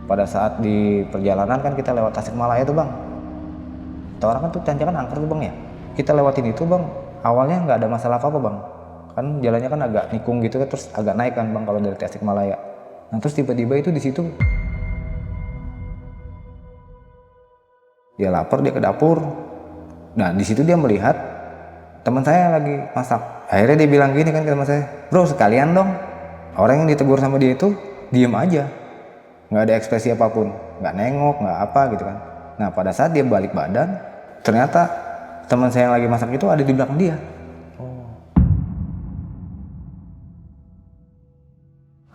pada saat di perjalanan kan kita lewat Tasikmalaya tuh bang. Kita orang kan tuh tanjakan angker tuh bang ya. Kita lewatin itu bang, awalnya nggak ada masalah apa-apa bang. Kan jalannya kan agak nikung gitu kan, terus agak naik kan bang kalau dari Tasikmalaya. Nah terus tiba-tiba itu di situ dia lapar, dia ke dapur. Nah di situ dia melihat teman saya lagi masak. Akhirnya dia bilang gini kan ke teman saya, bro sekalian dong. Orang yang ditegur sama dia itu diem aja, nggak ada ekspresi apapun, nggak nengok, nggak apa gitu kan. Nah pada saat dia balik badan, ternyata teman saya yang lagi masak itu ada di belakang dia.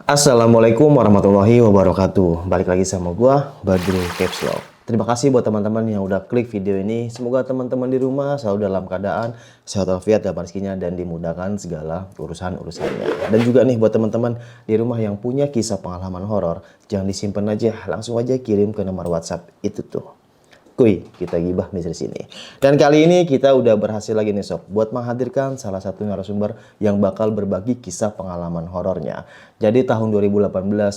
Assalamualaikum warahmatullahi wabarakatuh. Balik lagi sama gua, Badru Capslow. Terima kasih buat teman-teman yang udah klik video ini. Semoga teman-teman di rumah selalu dalam keadaan sehat walafiat dan rezekinya dan dimudahkan segala urusan-urusannya. Dan juga nih buat teman-teman di rumah yang punya kisah pengalaman horor, jangan disimpan aja, langsung aja kirim ke nomor WhatsApp itu tuh. Kuy, kita gibah di sini. Dan kali ini kita udah berhasil lagi nih sob buat menghadirkan salah satu narasumber yang bakal berbagi kisah pengalaman horornya. Jadi tahun 2018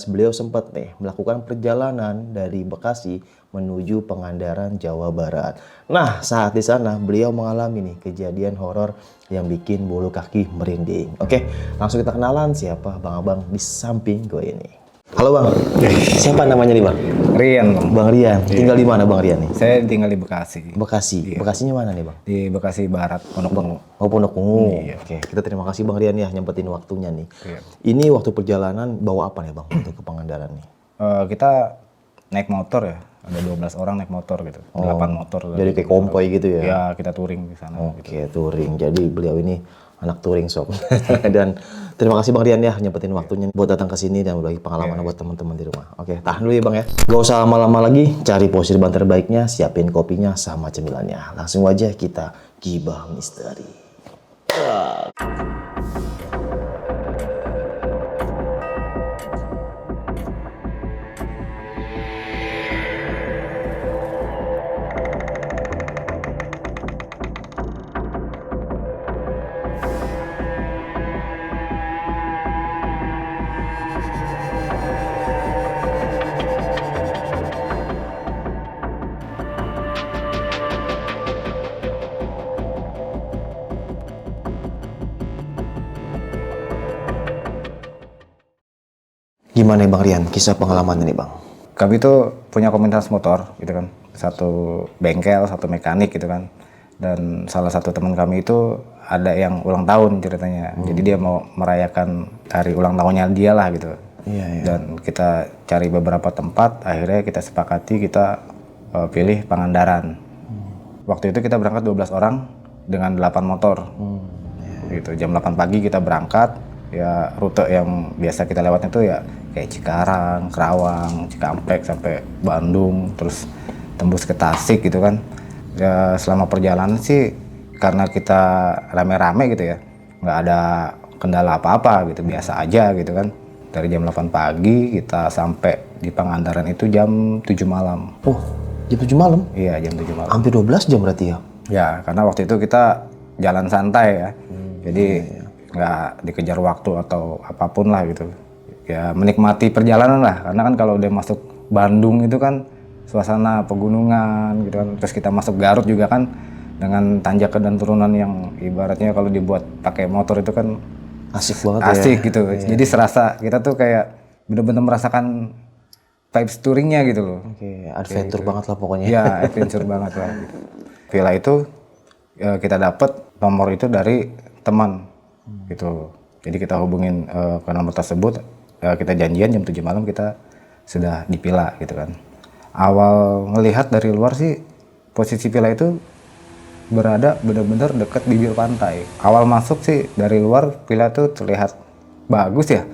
beliau sempat nih melakukan perjalanan dari Bekasi menuju Pangandaran, Jawa Barat. Nah, saat di sana beliau mengalami nih kejadian horor yang bikin bulu kaki merinding. Oke, langsung kita kenalan siapa Bang Abang di samping gue ini. Halo Bang, siapa namanya nih Bang? Rian bang. Bang Rian, tinggal di mana Bang Rian nih? Saya tinggal di Bekasi. Bekasi. Iya. Bekasinya mana nih Bang? Di Bekasi Barat, Pondok Ungu. Oh Pondok Ungu. Iya. Oke, kita terima kasih Bang Rian ya nyempetin waktunya nih. Iya. Ini waktu perjalanan bawa apa nih Bang untuk ke Pangandaran nih? Kita naik motor ya, ada 12 orang naik motor gitu, 8 motor. Jadi kayak kompoi gitu ya? Ya kita touring di sana. Oke, touring. Jadi beliau ini anak touring sob. Dan terima kasih Bang Rian ya nyempetin waktunya buat datang ke sini dan berbagi pengalaman buat teman-teman di rumah. Oke, tahan dulu ya Bang ya. Gak usah lama-lama lagi, cari posisi ban terbaiknya, siapin kopinya sama cemilannya. Langsung aja kita gibah misteri. Gimana ya Bang Rian, kisah pengalaman ini Bang? Kami tuh punya komunitas motor gitu kan, satu bengkel, satu mekanik gitu kan. Dan salah satu teman kami itu ada yang ulang tahun ceritanya. Jadi dia mau merayakan hari ulang tahunnya dia lah gitu. Iya, iya. Dan kita cari beberapa tempat, akhirnya kita sepakati kita pilih Pangandaran. Waktu itu kita berangkat 12 orang dengan 8 motor. Gitu. Jam 8 pagi kita berangkat, ya rute yang biasa kita lewatnya tuh ya kayak Cikarang, Kerawang, Cikampek sampai Bandung, terus tembus ke Tasik gitu kan. Ya selama perjalanan sih karena kita rame-rame gitu ya, nggak ada kendala apa-apa gitu, biasa aja gitu kan. Dari jam 8 pagi kita sampai di Pangandaran itu jam 7 malam. Oh, jam 7 malam? Iya, jam 7 malam. Hampir 12 jam berarti ya? Ya, karena waktu itu kita jalan santai ya. Jadi nggak dikejar waktu atau apapun lah gitu. Ya menikmati perjalanan lah, karena kan kalau udah masuk Bandung itu kan suasana pegunungan gitu kan. Terus kita masuk Garut juga kan dengan tanjakan dan turunan yang ibaratnya kalau dibuat pakai motor itu kan Asik banget asik ya? gitu. Jadi serasa kita tuh kayak bener-bener merasakan vibes touringnya gitu loh. Oke, adventure banget lah pokoknya. Iya, adventure banget lah gitu. Villa itu kita dapat nomor itu dari teman gitu. Jadi kita hubungin ke nomor tersebut, kita janjian jam 7 malam kita sudah di villa gitu kan. Awal ngelihat dari luar sih posisi villa itu berada benar-benar dekat bibir pantai. Awal masuk sih dari luar villa tuh terlihat bagus ya.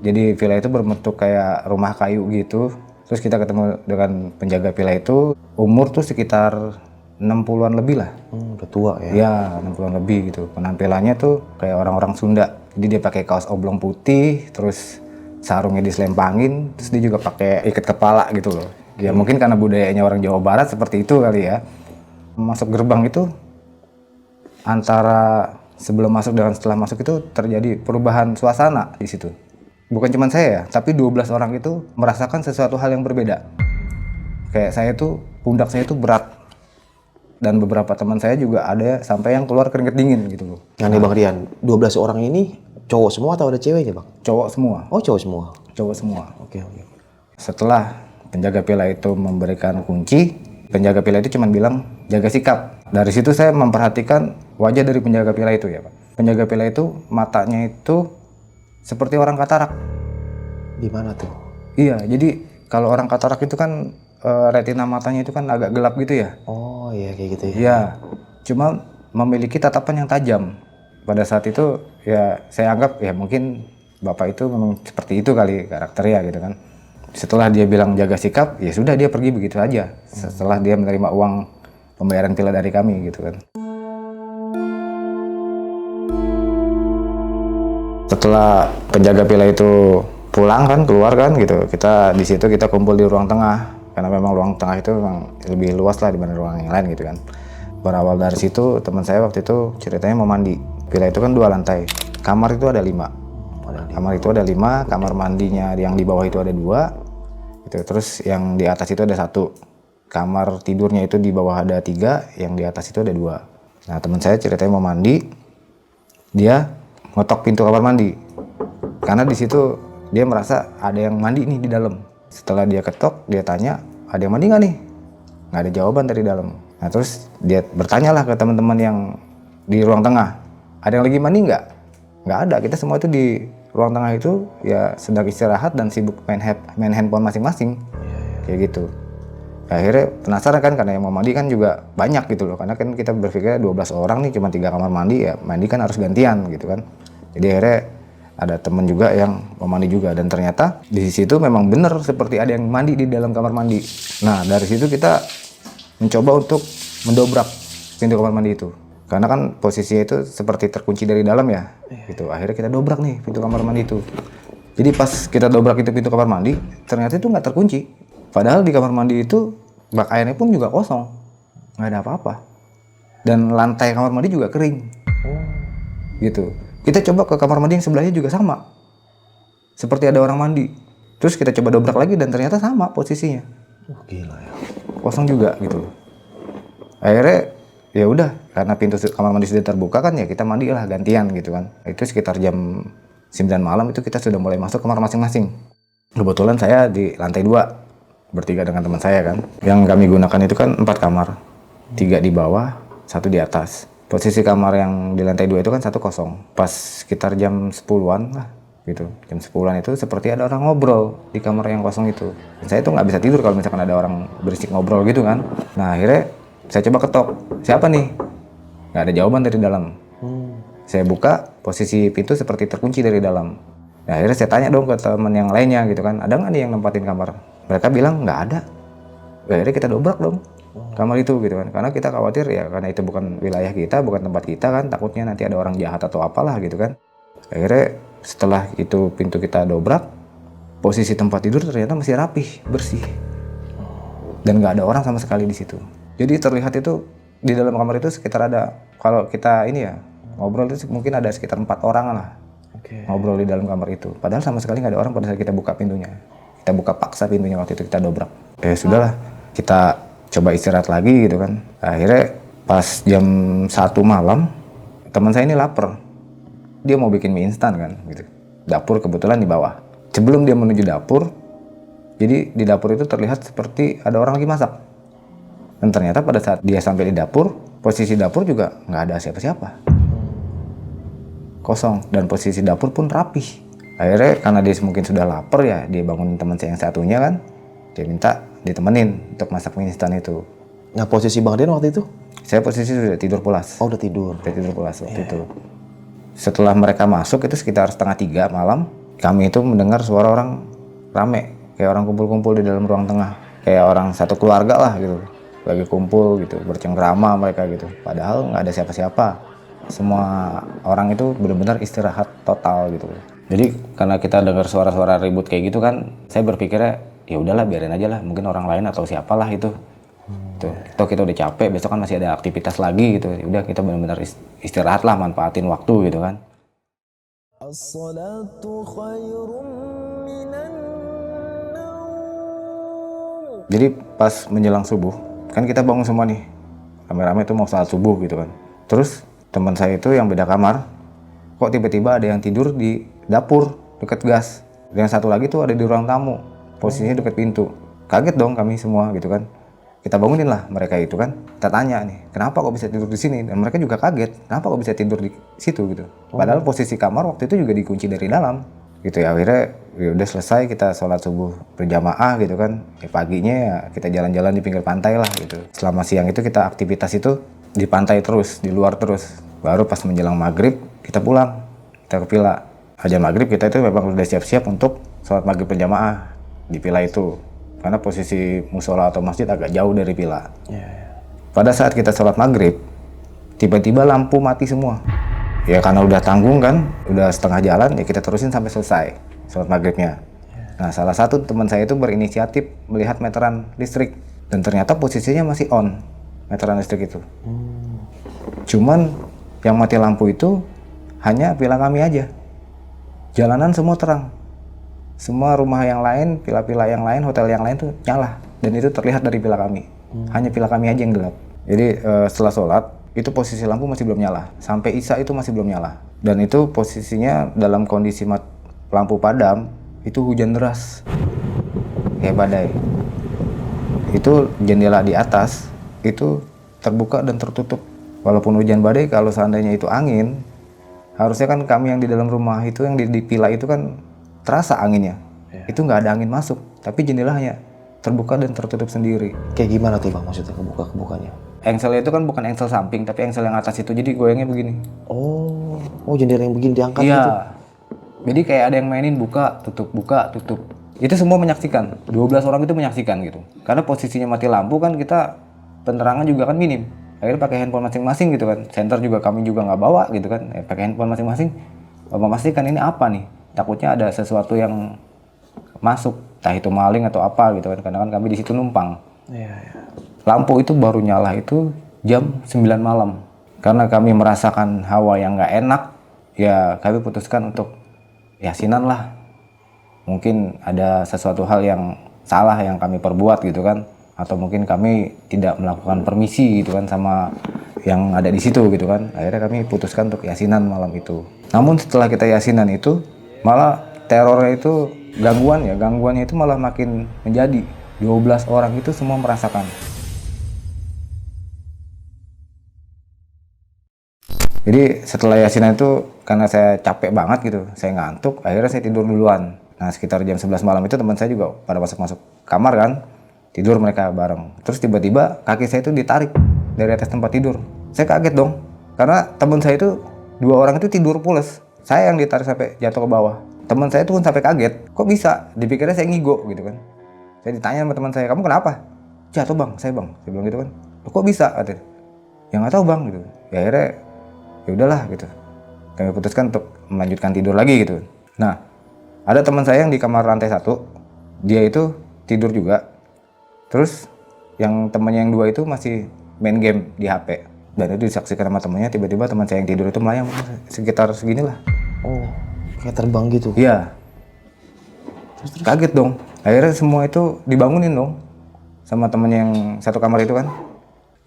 Jadi villa itu berbentuk kayak rumah kayu gitu. Terus kita ketemu dengan penjaga villa itu, umur tuh sekitar 60-an lebih lah. Udah tua ya? Ya, 60-an lebih gitu. Penampilannya tuh kayak orang-orang Sunda. Jadi dia pakai kaos oblong putih, terus sarungnya diselempangin, terus dia juga pakai ikat kepala gitu loh. Ya mungkin karena budayanya orang Jawa Barat seperti itu kali ya. Masuk gerbang itu antara sebelum masuk dan setelah masuk itu terjadi perubahan suasana di situ. bukan cuma saya ya, tapi 12 orang itu merasakan sesuatu hal yang berbeda. Kayak saya tuh, pundak saya tuh berat. Dan beberapa teman saya juga ada sampai yang keluar keringet dingin gitu loh. Yang nih Bang Rian, 12 orang ini cowok semua atau ada ceweknya Bang? Cowok semua, Oh cowok semua. cowok semua. Oke. Setelah penjaga villa itu memberikan kunci, penjaga villa itu cuma bilang jaga sikap. Dari situ saya memperhatikan wajah dari penjaga villa itu ya Pak. Penjaga villa itu matanya itu seperti orang katarak. Di mana tuh? Iya, jadi kalau orang katarak itu kan retina matanya itu kan agak gelap gitu ya. Oh iya kayak gitu ya. Iya, cuma memiliki tatapan yang tajam. Pada saat itu ya saya anggap ya mungkin bapak itu memang seperti itu kali karakternya gitu kan. Setelah dia bilang jaga sikap, ya sudah dia pergi begitu aja. Setelah dia menerima uang pembayaran villa dari kami gitu kan. Setelah penjaga villa itu pulang kan, keluar kan gitu, kita di situ kita kumpul di ruang tengah. Karena memang ruang tengah itu memang lebih luas lah dibanding ruang yang lain gitu kan. Berawal dari situ, teman saya waktu itu ceritanya mau mandi. Villa itu kan 2 lantai. Kamar itu ada 5. Kamar itu ada 5, kamar mandinya yang di bawah itu ada 2. Gitu. Terus yang di atas itu ada 1. Kamar tidurnya itu di bawah ada 3, yang di atas itu ada 2. Nah, teman saya ceritanya mau mandi. Dia ngetok pintu kamar mandi. Karena di situ dia merasa ada yang mandi nih di dalam. Setelah dia ketok, dia tanya, ada yang mandi nggak nih? Nggak ada jawaban dari dalam. Nah terus dia bertanyalah ke teman-teman yang di ruang tengah, ada yang lagi mandi nggak? Nggak ada, kita semua itu di ruang tengah itu ya sedang istirahat dan sibuk main handphone masing-masing. Kayak gitu. Akhirnya penasaran kan, karena yang mau mandi kan juga banyak gitu loh. Karena kan kita berpikir 12 orang nih cuma 3 kamar mandi, ya mandi kan harus gantian gitu kan. Jadi akhirnya ada teman juga yang mau mandi juga, dan ternyata di situ memang benar seperti ada yang mandi di dalam kamar mandi. Nah dari situ kita mencoba untuk mendobrak pintu kamar mandi itu, karena kan posisinya itu seperti terkunci dari dalam ya gitu. Akhirnya kita dobrak nih pintu kamar mandi itu. Jadi pas kita dobrak itu pintu kamar mandi, ternyata itu nggak terkunci. Padahal di kamar mandi itu bak airnya pun juga kosong, nggak ada apa-apa, dan lantai kamar mandi juga kering. Gitu. Kita coba ke kamar mandi yang sebelahnya juga sama, seperti ada orang mandi. Terus kita coba dobrak lagi dan ternyata sama posisinya. Gila ya. Kosong juga gitu. Akhirnya ya udah, karena pintu kamar mandi sudah terbuka kan, ya kita mandi lah gantian gitu kan. Itu sekitar jam 9 malam itu kita sudah mulai masuk kamar masing-masing. Kebetulan saya di lantai 2 bertiga dengan teman saya kan. Yang kami gunakan itu kan 4 kamar. 3 di bawah, 1 di atas. Posisi kamar yang di lantai 2 itu kan 1 kosong. Pas sekitar jam 10-an lah gitu. Jam 10-an itu seperti ada orang ngobrol di kamar yang kosong itu. Dan saya tuh nggak bisa tidur kalau misalkan ada orang berisik ngobrol gitu kan. Nah akhirnya saya coba ketok. Siapa nih? Nggak ada jawaban dari dalam. Saya buka, posisi pintu seperti terkunci dari dalam. Nah, akhirnya saya tanya dong ke teman yang lainnya gitu kan. Ada nggak nih yang nempatin kamar? Mereka bilang nggak ada. Akhirnya kita dobrak dong kamar itu gitu kan, karena kita khawatir ya, karena itu bukan wilayah kita, bukan tempat kita kan, takutnya nanti ada orang jahat atau apalah gitu kan. Akhirnya setelah itu pintu kita dobrak, posisi tempat tidur ternyata masih rapih, bersih, dan nggak ada orang sama sekali di situ. Jadi terlihat itu di dalam kamar itu sekitar ada, kalau kita ini ya ngobrol itu mungkin ada sekitar 4 orang lah ngobrol di dalam kamar itu, padahal sama sekali nggak ada orang pada saat kita buka pintunya. Kita buka paksa pintunya waktu itu, kita dobrak. Ya sudahlah, kita coba istirahat lagi gitu kan. Akhirnya pas jam 1 malam, teman saya ini lapar. Dia mau bikin mie instan kan gitu. Dapur kebetulan di bawah. Sebelum dia menuju dapur, jadi di dapur itu terlihat seperti ada orang lagi masak. Dan ternyata pada saat dia sampai di dapur, posisi dapur juga nggak ada siapa-siapa. Kosong, dan posisi dapur pun rapih. Akhirnya karena dia mungkin sudah lapar ya, dia bangun teman saya yang satunya kan. Dia minta ditemenin untuk masak mie instan itu. Nah posisi Bang Rian waktu itu? Saya posisi sudah tidur pulas. Oh udah tidur. Udah tidur pulas waktu itu. Setelah mereka masuk itu sekitar 2:30 malam, kami itu mendengar suara orang rame, kayak orang kumpul-kumpul di dalam ruang tengah, kayak orang satu keluarga lah gitu, lagi kumpul gitu, bercengkrama mereka gitu. Padahal nggak ada siapa-siapa. Semua orang itu benar-benar istirahat total gitu. Jadi karena kita dengar suara-suara ribut kayak gitu kan, saya berpikirnya ya udahlah biarin aja lah, mungkin orang lain atau siapalah itu. Tuh, kita udah capek, besok kan masih ada aktivitas lagi gitu. Ya udah kita benar-benar istirahat lah, manfaatin waktu gitu kan. Jadi pas menjelang subuh, kan kita bangun semua nih, rame-rame itu mau salat subuh gitu kan. Terus teman saya itu yang beda kamar, kok tiba-tiba ada yang tidur di dapur deket gas. Dan yang satu lagi tuh ada di ruang tamu, posisinya deket pintu. Kaget dong kami semua gitu kan. Kita bangunin lah mereka itu kan. Kita tanya nih, kenapa kok bisa tidur di sini? Dan mereka juga kaget, kenapa kok bisa tidur di situ gitu. Padahal posisi kamar waktu itu juga dikunci dari dalam. Gitu ya, akhirnya ya udah selesai kita sholat subuh berjamaah gitu kan. Ya, paginya ya kita jalan-jalan di pinggir pantai lah gitu. Selama siang itu kita aktivitas itu di pantai terus, di luar terus. Baru pas menjelang maghrib kita pulang, kita ke villa. Aja maghrib kita itu memang udah siap-siap untuk sholat maghrib berjamaah di villa itu. Karena posisi musola atau masjid agak jauh dari villa. Pada saat kita sholat maghrib, tiba-tiba lampu mati semua. Ya karena udah tanggung kan, udah setengah jalan, ya kita terusin sampai selesai sholat maghribnya. Nah salah satu teman saya itu berinisiatif melihat meteran listrik. Dan ternyata posisinya masih on, meteran listrik itu. Cuman yang mati lampu itu hanya villa kami aja. Jalanan semua terang. Semua rumah yang lain, villa-villa yang lain, hotel yang lain tuh nyala. Dan itu terlihat dari villa kami. Hanya villa kami aja yang gelap. Jadi setelah sholat, itu posisi lampu masih belum nyala. Sampai Isya itu masih belum nyala. Dan itu posisinya dalam kondisi lampu padam, itu hujan deras. Kayak badai. Itu jendela di atas, itu terbuka dan tertutup. Walaupun hujan badai, kalau seandainya itu angin, harusnya kan kami yang di dalam rumah itu, yang di villa itu kan terasa anginnya. Itu nggak ada angin masuk, tapi jendela hanya terbuka dan tertutup sendiri. Kayak gimana tuh Bang maksudnya kebukanya? Engselnya itu kan bukan engsel samping, tapi engsel yang atas itu, jadi goyangnya begini. Oh jendela yang begini diangkat Iya. gitu? Jadi kayak ada yang mainin buka, tutup, buka, tutup. Itu semua menyaksikan, 12 orang itu menyaksikan gitu. Karena posisinya mati lampu kan kita penerangan juga kan minim. Akhirnya pakai handphone masing-masing gitu kan. Senter juga kami juga nggak bawa gitu kan. Pakai handphone masing-masing, memastikan ini apa nih. Takutnya ada sesuatu yang masuk, entah itu maling atau apa gitu kan, karena kan kami di situ numpang. Lampu itu baru nyala itu jam 9 malam. Karena kami merasakan hawa yang nggak enak, ya kami putuskan untuk yasinan lah. Mungkin ada sesuatu hal yang salah yang kami perbuat gitu kan, atau mungkin kami tidak melakukan permisi gitu kan sama yang ada di situ gitu kan. Akhirnya kami putuskan untuk yasinan malam itu. Namun setelah kita yasinan itu, malah terornya itu gangguannya itu malah makin menjadi. 12 orang itu semua merasakan. Jadi setelah yasinan itu, karena saya capek banget gitu, saya ngantuk, akhirnya saya tidur duluan. Nah sekitar jam 11 malam itu teman saya juga pada masuk kamar kan, tidur mereka bareng. Terus tiba-tiba kaki saya itu ditarik dari atas tempat tidur. Saya kaget dong, karena teman saya itu 2 orang itu tidur pules. Saya yang ditarik sampai jatuh ke bawah. Teman saya itu pun sampai kaget, kok bisa? Dipikirnya saya ngigo gitu kan. Saya ditanya sama teman saya, kamu kenapa? Jatuh bang, saya bilang gitu kan. Kok bisa? Katanya. Ya nggak tahu bang gitu. Ya akhirnya ya udahlah gitu. Kami putuskan untuk melanjutkan tidur lagi gitu. Nah, ada teman saya yang di kamar lantai 1, dia itu tidur juga. Terus yang temannya yang 2 itu masih main game di HP. Dan itu disaksikan sama temannya, tiba-tiba teman saya yang tidur itu melayang sekitar seginilah. Oh, kayak terbang gitu? Iya. Terus kaget dong. Akhirnya semua itu dibangunin dong sama temen yang satu kamar itu kan.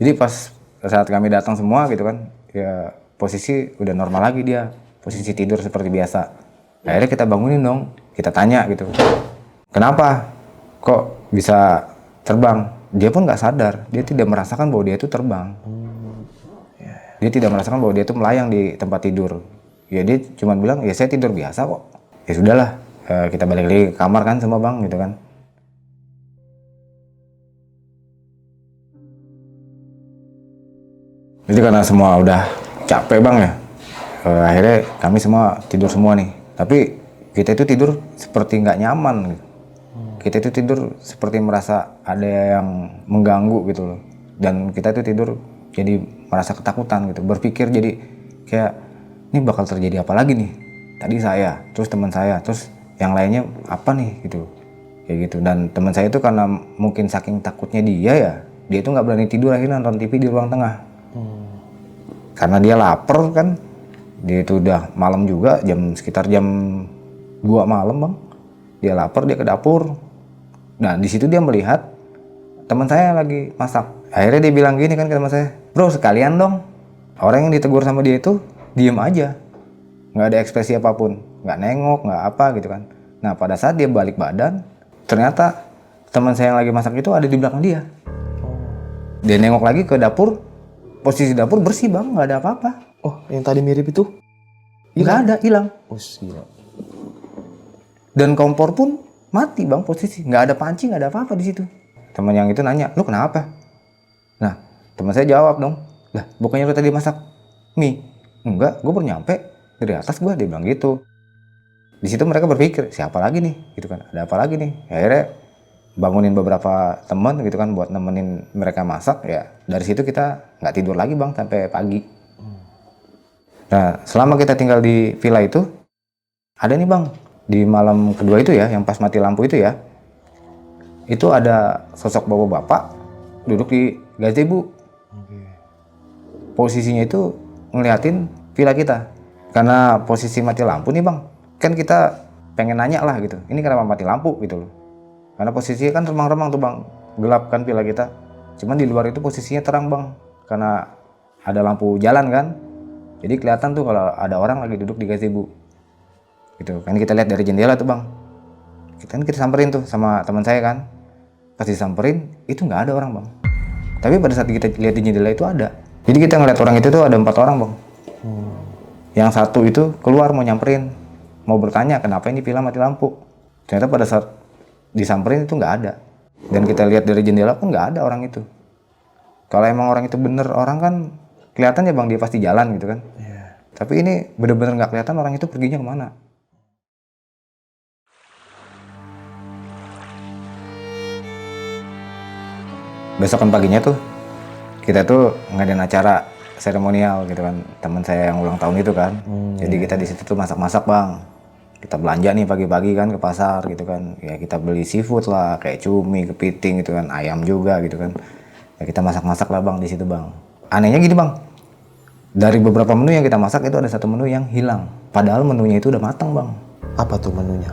Jadi pas saat kami datang semua gitu kan, ya posisi udah normal lagi dia. Posisi tidur seperti biasa. Akhirnya kita bangunin dong, kita tanya gitu. Kenapa? Kok bisa terbang? Dia pun nggak sadar, dia tidak merasakan bahwa dia itu terbang. Dia tidak merasakan bahwa dia itu melayang di tempat tidur. Ya dia cuma bilang, ya saya tidur biasa kok. Ya sudahlah, kita balik lagi ke kamar kan sama bang gitu kan. Jadi karena semua udah capek bang ya, akhirnya kami semua tidur semua nih. Tapi kita itu tidur seperti nggak nyaman gitu. Kita itu tidur seperti merasa ada yang mengganggu gitu loh. Dan kita itu tidur jadi merasa ketakutan gitu, berpikir jadi kayak ini bakal terjadi apa lagi nih. Tadi saya, terus teman saya, terus yang lainnya apa nih gitu. Kayak gitu. Dan teman saya itu karena mungkin saking takutnya dia itu nggak berani tidur, akhirnya nonton TV di ruang tengah. Karena dia lapar kan, Dia itu udah malam juga, sekitar jam 2 malam bang. Dia lapar, dia ke dapur. Nah di situ dia melihat teman saya lagi masak. Akhirnya dia bilang gini kan ke teman saya, bro sekalian dong. Orang yang ditegur sama dia itu diem aja, nggak ada ekspresi apapun, nggak nengok, nggak apa gitu kan. Nah pada saat dia balik badan, ternyata teman saya yang lagi masak itu ada di belakang dia. Dia nengok lagi ke dapur, posisi dapur bersih bang, nggak ada apa-apa. Oh, yang tadi mirip itu? Nggak ada, hilang. Oh, gila. Dan kompor pun mati bang posisi, nggak ada panci, nggak ada apa-apa di situ. Teman yang itu nanya, lu kenapa? Nah teman saya jawab dong, lah bukannya lu tadi masak mie? Enggak, gue baru nyampe dari atas gue, dia bilang gitu. Di situ mereka berpikir siapa lagi nih, gitu kan? Ada apa lagi nih? Akhirnya bangunin beberapa teman gitu kan buat nemenin mereka masak ya. Dari situ kita nggak tidur lagi bang sampai pagi. Nah selama kita tinggal di villa itu ada nih bang, di malam kedua itu ya, yang pas mati lampu itu ya, itu ada sosok bapak-bapak duduk di gazebo. Posisinya itu ngeliatin villa kita. Karena posisi mati lampu nih bang, kan kita pengen nanya lah gitu, ini kenapa mati lampu gitu loh. Karena posisinya kan remang-remang tuh bang, gelap kan villa kita. Cuman di luar itu posisinya terang bang, karena ada lampu jalan kan. Jadi kelihatan tuh kalau ada orang lagi duduk di gazebo. Gitu kan, kita lihat dari jendela tuh bang. Kita samperin tuh sama teman saya kan. Pas disamperin, itu nggak ada orang bang. Tapi pada saat kita lihat di jendela itu ada. Jadi kita ngeliat orang itu tuh ada 4 orang bang. Yang satu itu keluar mau nyamperin, mau bertanya kenapa ini villa mati lampu. Ternyata pada saat disamperin itu nggak ada. Dan kita lihat dari jendela pun nggak ada orang itu. Kalau emang orang itu bener orang kan kelihatan ya bang, dia pasti jalan gitu kan. Tapi ini bener-bener nggak kelihatan orang itu perginya kemana. Besokan paginya tuh kita tuh ngadain acara seremonial gitu kan, teman saya yang ulang tahun itu kan. Jadi kita di situ tuh masak-masak bang. Kita belanja nih pagi-pagi kan ke pasar gitu kan. Ya kita beli seafood lah, kayak cumi, kepiting gitu kan, ayam juga gitu kan. Ya kita masak-masak lah bang di situ bang. Anehnya gini bang, dari beberapa menu yang kita masak itu ada satu menu yang hilang. Padahal menunya itu udah matang bang. Apa tuh menunya?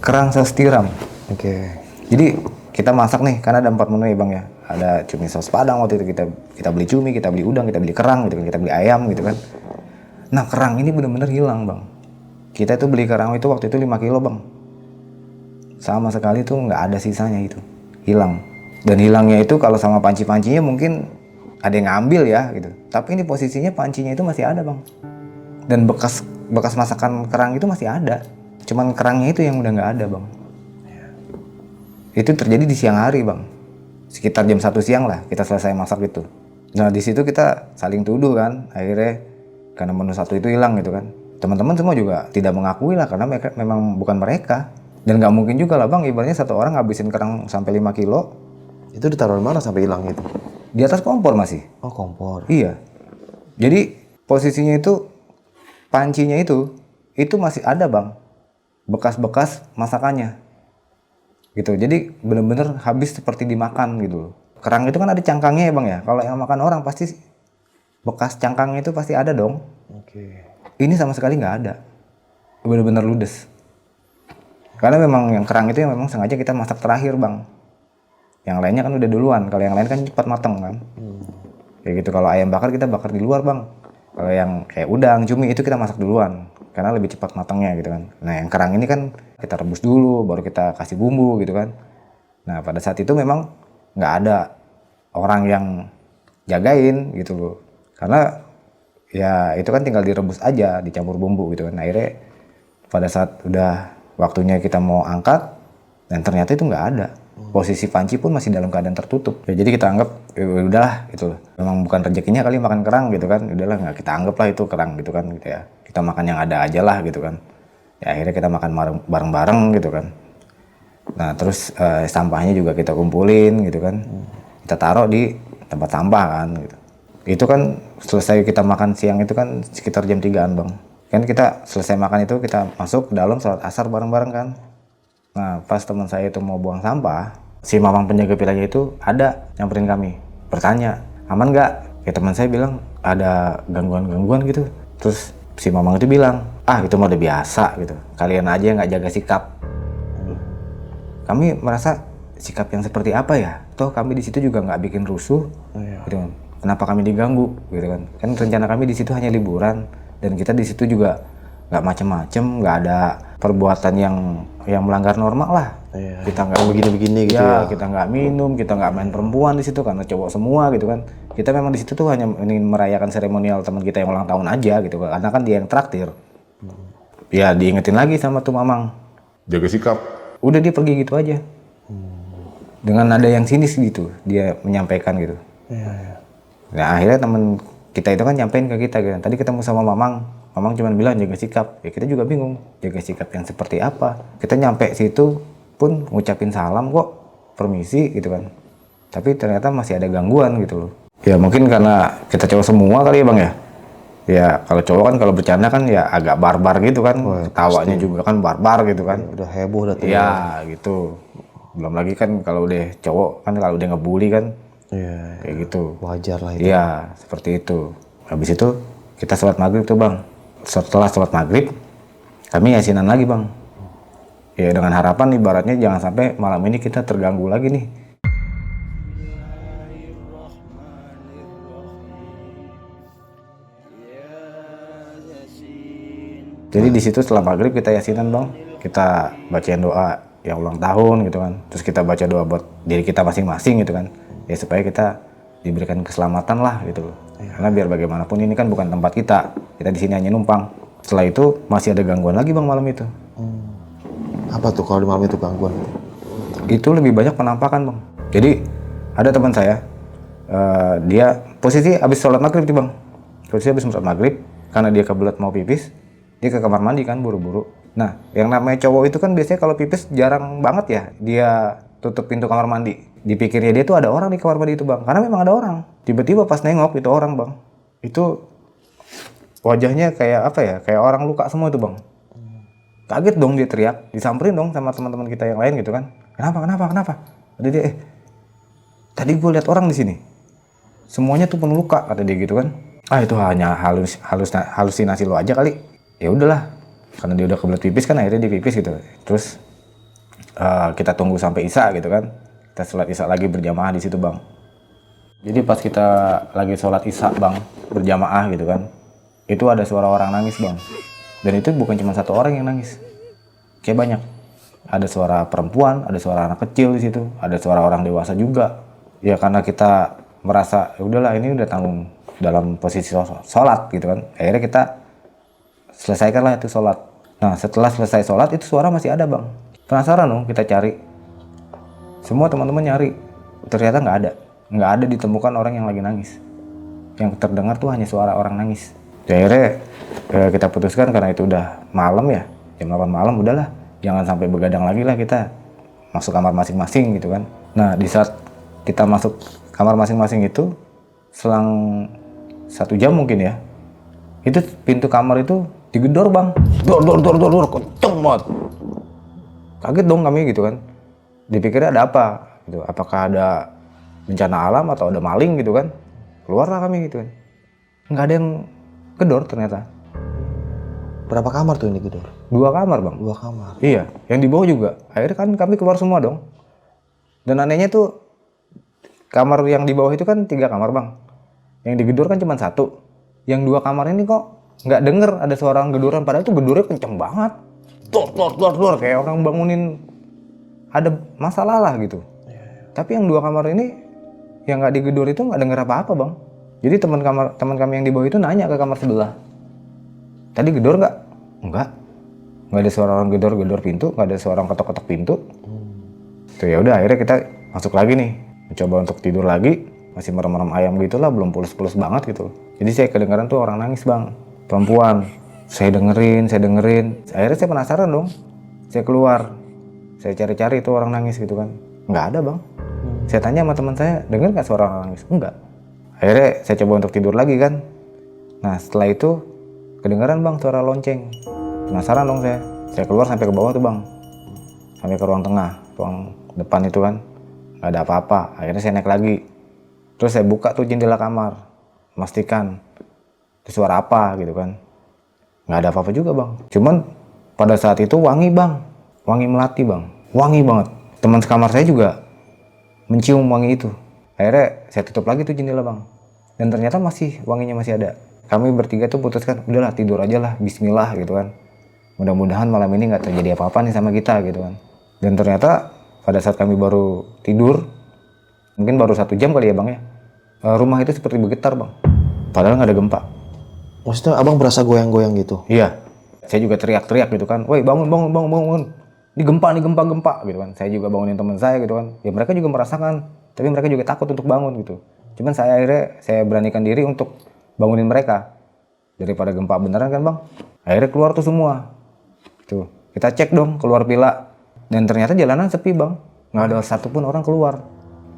Kerang saus tiram. Oke. Jadi kita masak nih, karena ada 4 menu ya bang ya. Ada cumi saus padang waktu itu, kita beli cumi, kita beli udang, kita beli kerang gitu kan, kita beli ayam gitu kan. Nah kerang ini bener-bener hilang bang. Kita itu beli kerang itu waktu itu 5 kilo bang. Sama sekali tuh nggak ada sisanya itu, hilang. Dan hilangnya itu kalau sama panci-pancinya mungkin ada yang ngambil ya gitu. Tapi ini posisinya pancinya itu masih ada bang. Dan bekas masakan kerang itu masih ada. Cuman kerangnya itu yang udah nggak ada bang. Itu terjadi di siang hari bang, sekitar jam 1 siang lah kita selesai masak itu. Nah di situ kita saling tuduh kan, akhirnya karena menu satu itu hilang gitu kan. Teman-teman semua juga tidak mengakui lah, karena mereka memang bukan mereka. Dan nggak mungkin juga lah bang, ibaratnya satu orang ngabisin kerang sampai 5 kilo. Itu ditaruh di mana sampai hilang itu? Di atas kompor masih. Oh, kompor. Iya. Jadi posisinya itu, pancinya itu masih ada bang, bekas-bekas masakannya. Gitu, jadi bener-bener habis seperti dimakan gitu. Kerang itu kan ada cangkangnya ya bang ya. Kalau yang makan orang pasti bekas cangkangnya itu pasti ada dong. Oke. Ini sama sekali nggak ada, bener-bener ludes. Karena memang yang kerang itu yang memang sengaja kita masak terakhir bang. Yang lainnya kan udah duluan. Kalau yang lain kan cepat matang kan. Kayak gitu. Kalau ayam bakar kita bakar di luar bang. Kalau yang kayak udang, cumi itu kita masak duluan, karena lebih cepat matangnya gitu kan. Nah yang kerang ini kan kita rebus dulu, baru kita kasih bumbu gitu kan. Nah pada saat itu memang nggak ada orang yang jagain gitu loh. Karena ya itu kan tinggal direbus aja, dicampur bumbu gitu kan. Akhirnya pada saat udah waktunya kita mau angkat, dan ternyata itu nggak ada. Posisi panci pun masih dalam keadaan tertutup. Ya, jadi kita anggap ya udahlah gitu. Memang bukan rezekinya kali makan kerang gitu kan. Udahlah nggak kita anggap lah itu kerang gitu kan gitu ya. Kita makan yang ada aja lah gitu kan. Ya akhirnya kita makan bareng-bareng gitu kan. Nah terus sampahnya juga kita kumpulin gitu kan. Kita taruh di tempat sampah kan gitu. Itu kan selesai kita makan siang itu kan sekitar jam 3-an bang. Kan kita selesai makan itu kita masuk ke dalam sholat asar bareng-bareng kan. Nah pas teman saya itu mau buang sampah, si mamang penjaga villanya itu ada nyamperin kami, bertanya aman nggak? Ya teman saya bilang ada gangguan-gangguan gitu. Terus si mamang itu bilang, itu mah udah biasa gitu, kalian aja yang nggak jaga sikap. Kami merasa sikap yang seperti apa ya, toh kami di situ juga nggak bikin rusuh, gitu kan. Kenapa kami diganggu gitu kan? Kan rencana kami di situ hanya liburan dan kita di situ juga nggak macem-macem, nggak ada perbuatan yang melanggar normal lah. Kita nggak begini-begini gitu ya. Kita nggak minum, kita nggak main perempuan di situ karena cowok semua gitu kan. Kita memang di situ tuh hanya ingin merayakan seremonial teman kita yang ulang tahun aja gitu kan. Karena kan dia yang traktir. Ya diingetin lagi sama tuh mamang, Jaga sikap. udah dia pergi gitu aja. Dengan nada yang sinis gitu dia menyampaikan gitu. Nah akhirnya temen kita itu kan nyampein ke kita gitu. Tadi ketemu sama mamang cuma bilang jaga sikap. Ya kita juga bingung jaga sikap yang seperti apa. Kita nyampe situ pun ngucapin salam kok, permisi gitu kan. Tapi ternyata masih ada gangguan gitu loh. Ya mungkin karena kita cowok semua kali ya bang ya. Ya kalau cowok kan kalau bercanda kan ya agak barbar gitu kan. Ketawanya juga kan barbar gitu kan. Udah heboh dah tuh. Iya gitu. Belum lagi kan kalau udah cowok kan kalau udah ngebully kan. Iya. Kayak gitu. Wajar lah itu. Iya, seperti itu. Habis itu kita sholat maghrib tuh bang. Setelah sholat maghrib, kami yasinan lagi bang. Ya dengan harapan ibaratnya jangan sampai malam ini kita terganggu lagi nih. Jadi di situ setelah maghrib kita yasinan bang. Kita bacain doa yang ulang tahun gitu kan. Terus kita baca doa buat diri kita masing-masing gitu kan. Ya supaya kita diberikan keselamatan lah gitu loh. Karena biar bagaimanapun ini kan bukan tempat kita. Kita di sini hanya numpang. Setelah itu masih ada gangguan lagi bang malam itu. Apa tuh kalau di malam itu gangguan? Itu lebih banyak penampakan bang. Jadi ada teman saya, dia posisi habis sholat maghrib nih bang. Posisi habis sholat maghrib, karena dia kebelet mau pipis, dia ke kamar mandi kan buru-buru. Nah yang namanya cowok itu kan biasanya kalau pipis jarang banget ya dia tutup pintu kamar mandi. Dipikirnya dia tuh ada orang di kamar mandi itu bang, karena memang ada orang. Tiba-tiba pas nengok itu orang bang, itu wajahnya kayak apa ya, kayak orang luka semua itu bang. Kaget dong dia teriak, disamperin dong sama teman-teman kita yang lain gitu kan. Kenapa? Kata dia, tadi gue lihat orang di sini, semuanya tuh penuh luka, kata dia gitu kan. Itu hanya halusinasi lo aja kali. Ya udahlah, karena dia udah kebelet pipis kan akhirnya dia pipis gitu. Terus kita tunggu sampai isya gitu kan. Kita sholat isya lagi berjamaah di situ bang. Jadi pas kita lagi sholat isya bang berjamaah gitu kan, itu ada suara orang nangis bang. Dan itu bukan cuma satu orang yang nangis, kayak banyak. Ada suara perempuan, ada suara anak kecil di situ, ada suara orang dewasa juga. Ya karena kita merasa ya udahlah ini udah tanggung dalam posisi sholat gitu kan. Akhirnya kita selesaikanlah itu sholat. Nah setelah selesai sholat itu suara masih ada bang. Penasaran dong kita cari. Semua teman-teman nyari, ternyata nggak ada ditemukan orang yang lagi nangis. Yang terdengar tuh hanya suara orang nangis. Jadi akhirnya kita putuskan karena itu udah malam ya, jam 8 malam udahlah, jangan sampai begadang lagi lah, kita masuk kamar masing-masing gitu kan. Nah di saat kita masuk kamar masing-masing itu, selang 1 jam mungkin ya, itu pintu kamar itu digedor bang, dor, kenceng banget. Kaget dong kami gitu kan. Dipikirnya ada apa gitu, apakah ada bencana alam atau ada maling gitu kan. Keluarlah kami gitu kan, nggak ada yang gedor ternyata. Berapa kamar tuh ini gedor? 2 kamar bang. 2 kamar. Iya, yang di bawah juga. Akhirnya kan kami keluar semua dong. Dan anehnya tuh kamar yang di bawah itu kan 3 kamar bang. Yang digedor kan cuma 1. Yang 2 kamar ini kok nggak denger ada suara gedoran, padahal itu gedornya kenceng banget. Dor, kayak orang bangunin ada masalah lah gitu. Tapi yang 2 kamar ini yang nggak digedor itu nggak denger apa-apa bang. Jadi teman kami yang di bawah itu nanya ke kamar sebelah, tadi gedor nggak? Nggak ada suara orang gedor pintu, nggak ada suara orang ketok pintu. Tuh ya udah akhirnya kita masuk lagi nih, mencoba untuk tidur lagi, masih merem-merem ayam gitulah, belum pules-pules banget gitu. Jadi saya kedengaran tuh orang nangis bang, perempuan. Saya dengerin. Akhirnya saya penasaran dong, saya keluar. Saya cari-cari itu orang nangis gitu kan. Nggak ada bang. Saya tanya sama teman saya, dengar nggak suara orang nangis? Enggak. Akhirnya saya coba untuk tidur lagi kan. Nah setelah itu kedengaran bang suara lonceng. Penasaran dong saya. Saya keluar sampai ke bawah tuh bang. Sampai ke ruang tengah, ruang depan itu kan. Nggak ada apa-apa. Akhirnya saya naik lagi. Terus saya buka tuh jendela kamar. Memastikan itu suara apa gitu kan. nggak ada apa-apa juga bang. Cuman pada saat itu wangi bang, wangi melati bang, wangi banget. Teman sekamar saya juga mencium wangi itu. Akhirnya saya tutup lagi tuh jendela bang, dan ternyata wanginya masih ada. Kami bertiga tuh putuskan, udahlah tidur aja lah, Bismillah gitu kan. Mudah-mudahan malam ini nggak terjadi apa-apa nih sama kita gitu kan. Dan ternyata pada saat kami baru tidur, mungkin baru 1 jam kali ya bang ya, rumah itu seperti bergetar bang, padahal nggak ada gempa. Maksudnya abang berasa goyang-goyang gitu? Iya, saya juga teriak-teriak gitu kan, woi bangun bangun bangun bangun, ini gempa gempa gitu kan. Saya juga bangunin teman saya gitu kan, ya mereka juga merasakan, tapi mereka juga takut untuk bangun gitu. Cuman akhirnya saya beranikan diri untuk bangunin mereka daripada gempa beneran kan bang. Akhirnya keluar tuh semua, tuh kita cek dong keluar villa, dan ternyata jalanan sepi bang, nggak ada satupun orang keluar.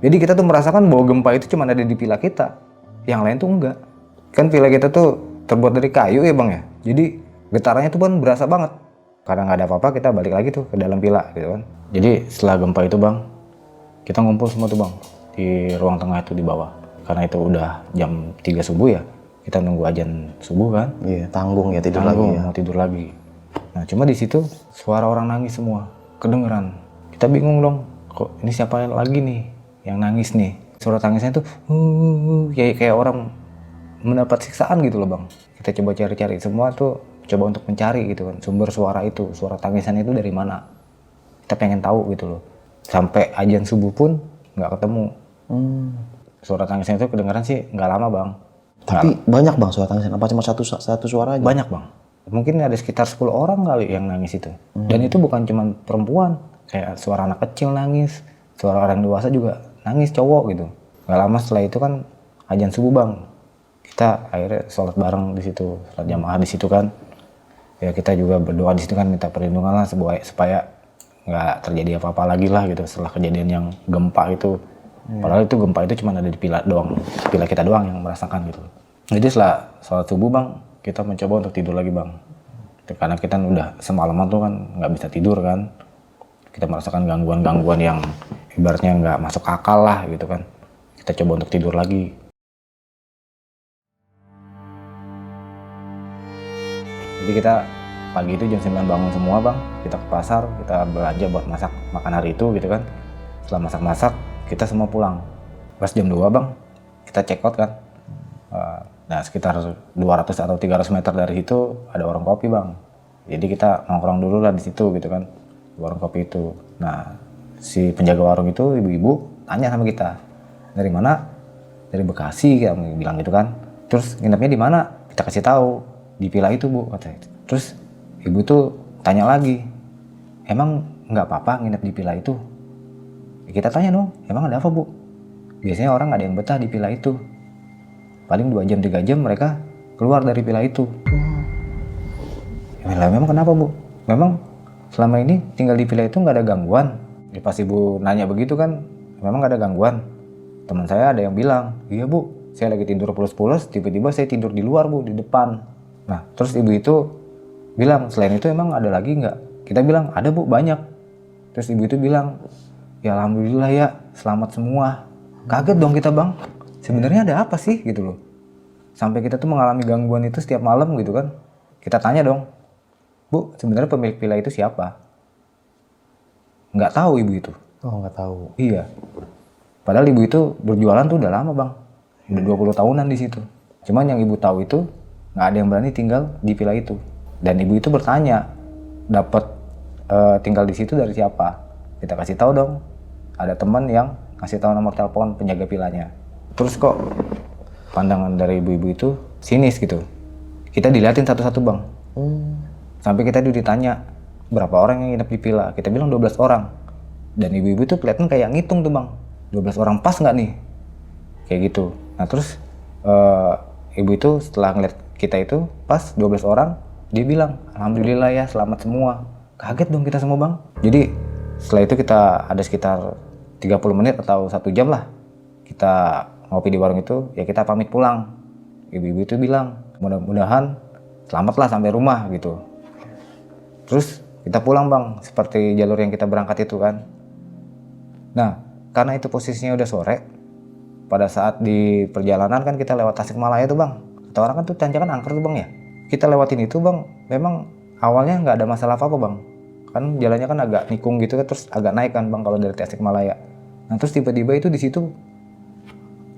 Jadi kita tuh merasakan bahwa gempa itu cuma ada di villa kita, yang lain tuh enggak. Kan villa kita tuh terbuat dari kayu ya bang ya, jadi getarannya tuh kan berasa banget. Karena nggak ada apa-apa, kita balik lagi tuh ke dalam villa gitu kan. Jadi setelah gempa itu bang, kita ngumpul semua tuh bang di ruang tengah itu di bawah. Karena itu udah jam 3 subuh ya, kita nunggu azan subuh kan. Iya, tanggung ya tidur Tanggung, lagi ya. mau tidur lagi. Nah cuma di situ suara orang nangis semua kedengeran. Kita bingung dong, kok ini siapa lagi nih yang nangis nih. Suara tangisnya tuh kayak orang mendapat siksaan gitu loh bang. Kita coba cari-cari semua tuh, coba untuk mencari gitu kan sumber suara itu, suara tangisan itu dari mana. Kita pengen tahu gitu loh. Sampai azan subuh pun nggak ketemu. Suara tangisan itu kedengeran sih nggak lama bang. Tapi banyak bang suara tangisan, apa cuma satu suara aja? Banyak bang, mungkin ada sekitar 10 orang kali yang nangis itu. Dan itu bukan cuma perempuan, kayak suara anak kecil nangis, suara orang dewasa juga nangis, cowok gitu. Gak lama setelah itu kan azan subuh bang, kita akhirnya sholat bareng di situ, sholat jamaah di situ kan. Ya kita juga berdoa di situ kan, minta perlindungan lah supaya nggak terjadi apa-apa lagi lah gitu setelah kejadian yang gempa itu. Padahal itu gempa itu cuma ada di villa doang, villa kita doang yang merasakan gitu. Jadi setelah sholat subuh bang, kita mencoba untuk tidur lagi bang. Karena kita udah semalaman tuh kan nggak bisa tidur kan. Kita merasakan gangguan-gangguan yang ibaratnya nggak masuk akal lah gitu kan. Kita coba untuk tidur lagi. Jadi kita pagi itu jam 9 bangun semua bang. Kita ke pasar, kita belanja buat masak makan hari itu gitu kan. Setelah masak-masak, kita semua pulang. Pas jam 2 bang, kita check out kan. Nah sekitar 200 atau 300 meter dari situ ada warung kopi bang. Jadi kita nongkrong dulu lah di situ gitu kan, warung kopi itu. Nah si penjaga warung itu ibu-ibu tanya sama kita, dari mana? Dari Bekasi, kita bilang gitu kan. Terus nginepnya di mana? Kita kasih tahu, di villa itu bu katanya. Terus ibu tuh tanya lagi, emang nggak apa-apa nginep di villa itu? Kita tanya dong, emang ada apa bu? Biasanya orang nggak ada yang betah di villa itu. Paling 2 jam 3 jam mereka keluar dari villa itu. Ya, memang kenapa bu? Memang selama ini tinggal di villa itu nggak ada gangguan. Ya, pas ibu nanya begitu kan, memang nggak ada gangguan. Teman saya ada yang bilang, iya bu, saya lagi tidur pulas-pulas, tiba-tiba saya tidur di luar bu, di depan. Nah terus ibu itu bilang, selain itu emang ada lagi nggak? Kita bilang ada bu, banyak. Terus ibu itu bilang, ya alhamdulillah ya, selamat semua. Kaget dong kita bang, sebenarnya ada apa sih gitu loh. Sampai kita tuh mengalami gangguan itu setiap malam gitu kan. Kita tanya dong, bu sebenarnya pemilik villa itu siapa? Nggak tahu ibu itu. Oh nggak tahu. Iya. Padahal ibu itu berjualan tuh udah lama bang, udah 20 tahunan di situ. Cuman yang ibu tahu itu nggak ada yang berani tinggal di villa itu. Dan ibu itu bertanya, dapat tinggal di situ dari siapa? Kita kasih tahu dong, ada teman yang kasih tahu nomor telepon penjaga villanya. Terus kok pandangan dari ibu-ibu itu sinis gitu. Kita diliatin satu-satu bang. Sampai kita ditanya berapa orang yang nginep di villa. Kita bilang 12 orang. Dan ibu-ibu itu kelihatan kayak ngitung tuh bang, 12 orang pas nggak nih? Kayak gitu. Nah terus ibu itu setelah ngeliat kita itu pas 12 orang, dia bilang alhamdulillah ya selamat semua. Kaget dong kita semua bang. Jadi setelah itu kita ada sekitar 30 menit atau 1 jam lah kita ngopi di warung itu, ya kita pamit pulang. Ibu-ibu itu bilang mudah-mudahan selamatlah sampai rumah gitu. Terus kita pulang bang, seperti jalur yang kita berangkat itu kan. Nah karena itu posisinya udah sore, pada saat di perjalanan kan kita lewat Tasikmalaya tuh bang. Kata orang kan tuh tanjakan angker tuh bang ya. kita lewatin itu bang, memang awalnya nggak ada masalah apa-apa bang. Kan jalannya kan agak nikung gitu kan, terus agak naik kan bang kalau dari Tasikmalaya. Nah terus tiba-tiba itu di situ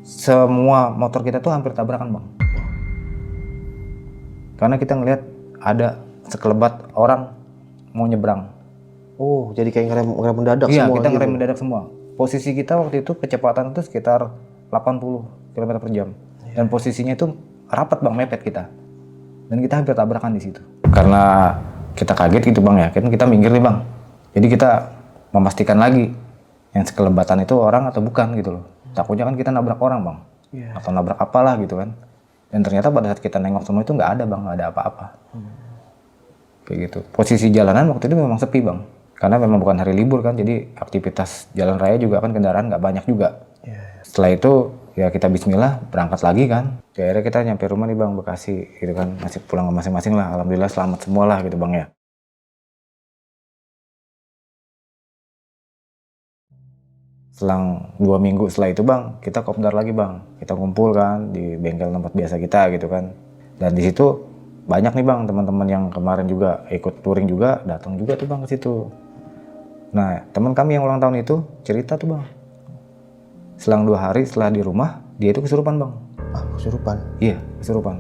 semua motor kita tuh hampir tabrakan bang. Karena kita ngelihat ada sekelebat orang mau nyebrang. Oh, jadi kayak ngerem mendadak Iya, semua kita gitu. ngerem mendadak semua. Posisi kita waktu itu kecepatan itu sekitar 80 km per jam. Dan posisinya itu rapat bang, mepet kita. Dan kita hampir tabrakan di situ. Karena kita kaget gitu bang ya, kan kita minggir nih bang. Jadi kita memastikan lagi yang sekelebatan itu orang atau bukan gitu loh. Takutnya kan kita nabrak orang bang, atau nabrak apalah gitu kan. Dan ternyata pada saat kita nengok semua itu nggak ada bang, nggak ada apa-apa. Kayak gitu. Posisi jalanan waktu itu memang sepi bang. Karena memang bukan hari libur kan, jadi aktivitas jalan raya juga kan kendaraan nggak banyak juga. Setelah itu ya kita bismillah berangkat lagi kan. Ya, akhirnya kita nyampe rumah nih bang, Bekasi gitu kan, masih pulang masing-masing lah. Alhamdulillah selamat semua lah gitu bang ya. Selang 2 minggu setelah itu bang, kita kopdar lagi bang. Kita kumpul kan di bengkel tempat biasa kita gitu kan. Dan di situ banyak nih bang teman-teman yang kemarin juga ikut touring juga datang juga tuh bang ke situ. Nah teman kami yang ulang tahun itu cerita tuh bang. Selang 2 hari setelah di rumah dia itu kesurupan bang. Ah, kesurupan. Iya kesurupan.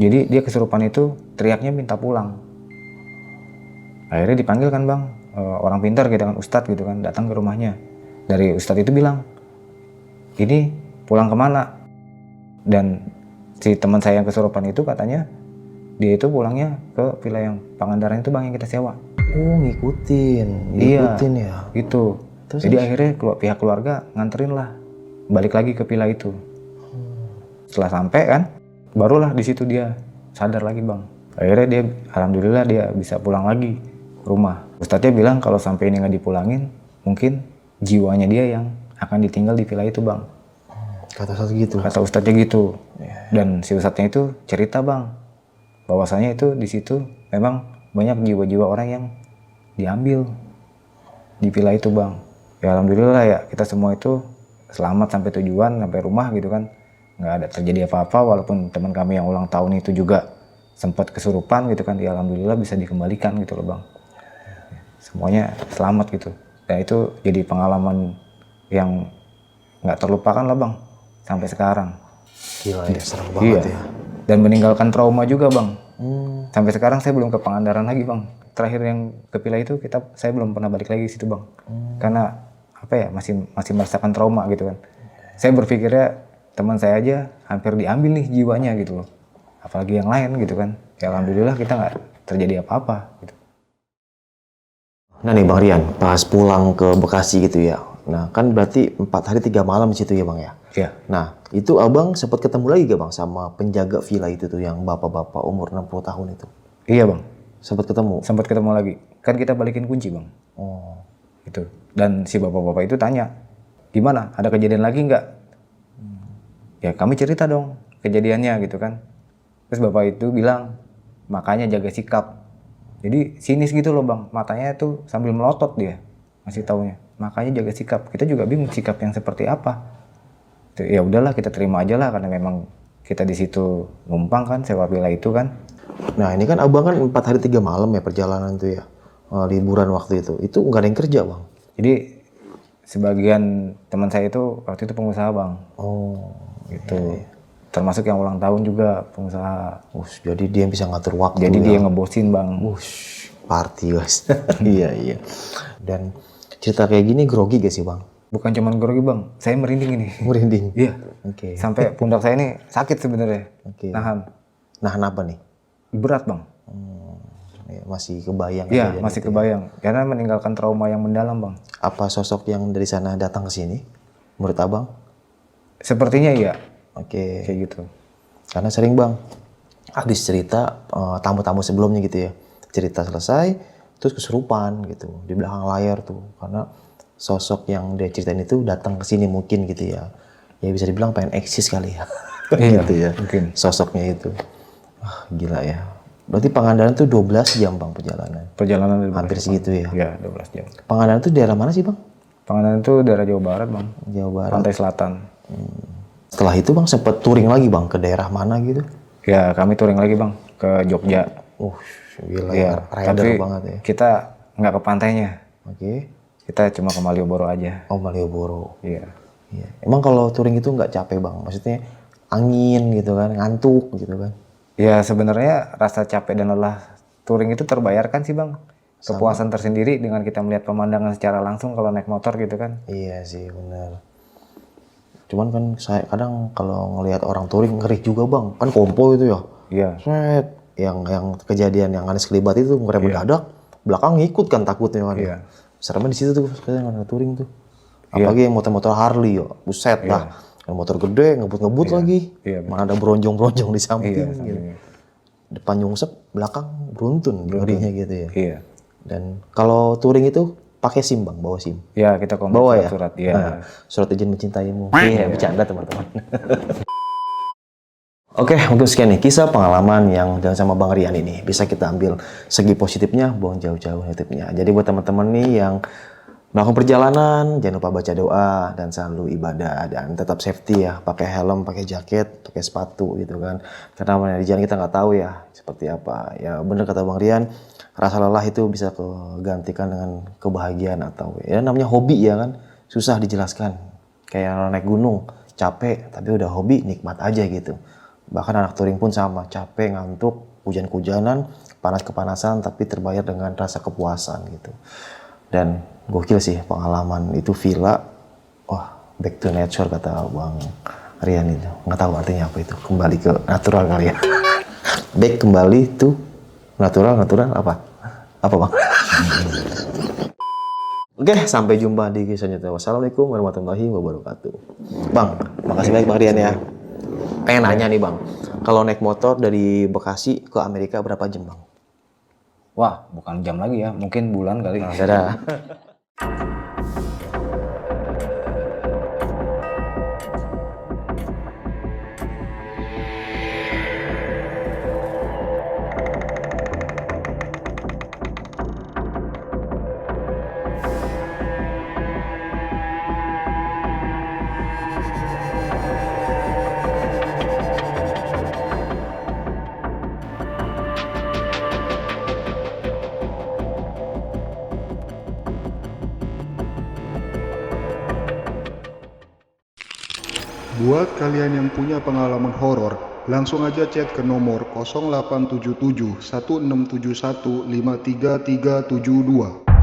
Jadi dia kesurupan itu teriaknya minta pulang. Akhirnya dipanggil kan bang, orang pintar gitu kan, ustadz gitu kan, datang ke rumahnya. Dari ustadz itu bilang, ini pulang kemana? Dan si teman saya yang kesurupan itu katanya dia itu pulangnya ke villa yang Pangandaran itu bang yang kita sewa. Oh, ngikutin ya. Gitu. Terus Jadi akhirnya pihak keluarga nganterin lah, balik lagi ke villa itu. Setelah sampai kan, barulah di situ dia sadar lagi bang. Akhirnya dia, alhamdulillah dia bisa pulang lagi ke rumah. Ustadznya bilang kalau sampai ini nggak dipulangin, mungkin jiwanya dia yang akan ditinggal di villa itu bang. Kata ustadz gitu. Kata ustadznya gitu. Dan si ustadznya itu cerita bang, bahwasanya itu di situ memang banyak jiwa-jiwa orang yang diambil di villa itu bang. Ya alhamdulillah ya kita semua itu selamat sampai tujuan, sampai rumah gitu kan. Nggak ada terjadi apa-apa, walaupun teman kami yang ulang tahun itu juga sempat kesurupan gitu kan. Ya alhamdulillah bisa dikembalikan gitu loh bang. Semuanya selamat gitu. Dan itu jadi pengalaman yang nggak terlupakan lah bang sampai sekarang. Gila ya, serem banget ya. Dan meninggalkan trauma juga bang. Sampai sekarang saya belum ke Pangandaran lagi bang. Terakhir yang ke villa itu saya belum pernah balik lagi ke situ bang. Karena apa ya, masih merasakan trauma gitu kan. Saya berpikirnya teman saya aja hampir diambil nih jiwanya gitu loh. Apalagi yang lain gitu kan. Ya alhamdulillah kita nggak terjadi apa-apa gitu. Nah nih Bang Rian, pas pulang ke Bekasi gitu ya. Nah kan berarti 4 hari 3 malam di situ ya Bang ya? Iya. Nah itu abang sempat ketemu lagi gak Bang sama penjaga villa itu tuh yang bapak-bapak umur 60 tahun itu? Iya bang. Sempat ketemu? Sempat ketemu lagi. Kan kita balikin kunci bang. Oh. Gitu. Dan si bapak-bapak itu tanya, gimana? Ada kejadian lagi nggak? Ya kami cerita dong kejadiannya gitu kan. Terus bapak itu bilang, makanya jaga sikap. Jadi sinis gitu loh bang, matanya tuh sambil melotot dia masih taunya. Makanya jaga sikap. Kita juga bingung sikap yang seperti apa. Ya udahlah kita terima aja lah karena memang kita di situ numpang kan sewa villa itu kan. Nah ini kan abang kan 4 hari 3 malam ya perjalanan tuh ya, liburan waktu itu nggak ada yang kerja Bang? Jadi sebagian teman saya itu waktu itu pengusaha bang. Oh Gitu. Termasuk yang ulang tahun juga pengusaha. jadi dia yang bisa ngatur waktu. Jadi ya. dia ngebosin bang. Party guys. Iya. Dan cerita kayak gini grogi gak sih Bang? Bukan cuma grogi bang, saya merinding ini. Merinding? Iya. Oke. Sampai pundak saya ini sakit sebenarnya. Oke. Nahan apa nih? berat bang. Ya, masih kebayang. Iya kejadian masih itu ya? kebayang. Karena meninggalkan trauma yang mendalam bang. Apa sosok yang dari sana datang ke sini? Menurut abang? Sepertinya iya. Oke. Kayak gitu. Karena sering Bang, habis cerita tamu-tamu sebelumnya gitu ya, cerita selesai, terus kesurupan gitu di belakang layar tuh, karena sosok yang dia ceritain itu datang ke sini mungkin gitu ya, ya bisa dibilang pengen eksis kali ya, Iya, gitu ya, mungkin. sosoknya itu, gila ya. Berarti Pangandaran tuh 12 jam Bang perjalanan. Perjalanan dari Hampir Bekasi, segitu ya. Iya 12 jam. Pangandaran tuh daerah mana sih Bang? Pangandaran itu daerah Jawa Barat bang. Jawa Barat. Pantai Selatan. Setelah itu Bang sempet touring lagi Bang ke daerah mana gitu? Ya kami touring lagi bang. ke Jogja. Gila Iya, ya, rider tapi banget ya. kita nggak ke pantainya. Oke. Kita cuma ke Malioboro aja. Oh, Malioboro. Iya. Iya. Emang kalau touring itu nggak capek bang? Maksudnya angin gitu kan, ngantuk gitu kan? Ya sebenarnya rasa capek dan lelah touring itu terbayarkan sih bang. Kepuasan tersendiri dengan kita melihat pemandangan secara langsung kalau naik motor gitu kan. Iya sih benar. Cuman kan saya kadang kalau ngelihat orang touring ngeri juga bang. Kan kompo itu ya. Iya. Set. Yang kejadian yang Anies Kelibat itu ngerem mendadak, belakang ngikut kan takutnya kan. Iya. Seremnya di situ tuh sekarang ada touring tuh. Apalagi yang motor-motor Harley ya, buset lah. Yang motor gede ngebut-ngebut lagi. Iya, Mana ada bronjong-bronjong di samping. Iya, gitu. sampingnya. Depan nyungsep, belakang beruntun ngerinya gitu ya. Iya. Dan kalau touring itu pakai SIM bang, bawa SIM. Ya kita komplit Bawa ya? surat. Iya. Nah, surat izin mencintaimu. Iya, bercanda teman-teman. Oke, untuk sekian nih kisah pengalaman yang jalan sama Bang Rian ini. Bisa kita ambil segi positifnya, buang jauh-jauh negatifnya. Jadi buat teman-teman nih yang melakukan perjalanan, jangan lupa baca doa dan selalu ibadah dan tetap safety ya. Pakai helm, pakai jaket, pakai sepatu gitu kan. Karena di jalan kita nggak tahu ya seperti apa. Ya bener kata Bang Rian, rasa lelah itu bisa kegantikan dengan kebahagiaan atau ya namanya hobi ya kan. Susah dijelaskan. Kayak naik gunung, capek tapi udah hobi nikmat aja gitu. Bahkan anak touring pun sama, capek, ngantuk, hujan-hujanan, panas-kepanasan, tapi terbayar dengan rasa kepuasan gitu. Dan gokil sih pengalaman itu villa, wah back to nature kata Bang Rian itu. Nggak tahu artinya apa itu, kembali ke natural kali ya. Back kembali to natural apa? Apa Bang? Oke, sampai jumpa di kisah nyata. Wassalamualaikum warahmatullahi wabarakatuh. Bang, makasih banyak Bang Rian ya. Pengen nanya nih Bang, kalau naik motor dari Bekasi ke Amerika berapa jam Bang? Wah, bukan jam lagi ya, mungkin bulan kali. Dadah. Buat kalian yang punya pengalaman horor, langsung aja chat ke nomor 0877 1671 53372.